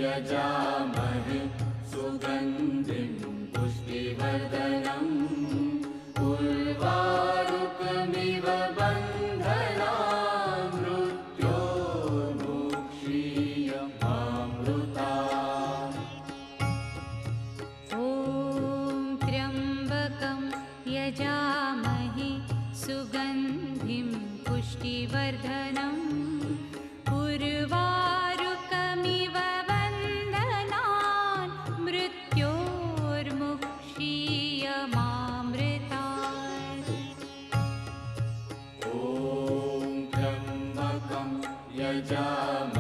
यजामहे सुगन्धिं पुष्टिवर्धनम् उर्वारुकमिव बन्धनान् मृत्योर्मुक्षीयमामृतात्। ॐ त्र्यम्बकं यजामहे सुगन्धिं पुष्टिवर्धनम् उर्वारुकमिव बन्धनान् मृत्योर्मुक्षीयमामृतात्। ॐ त्र्यम्बकं यजामहे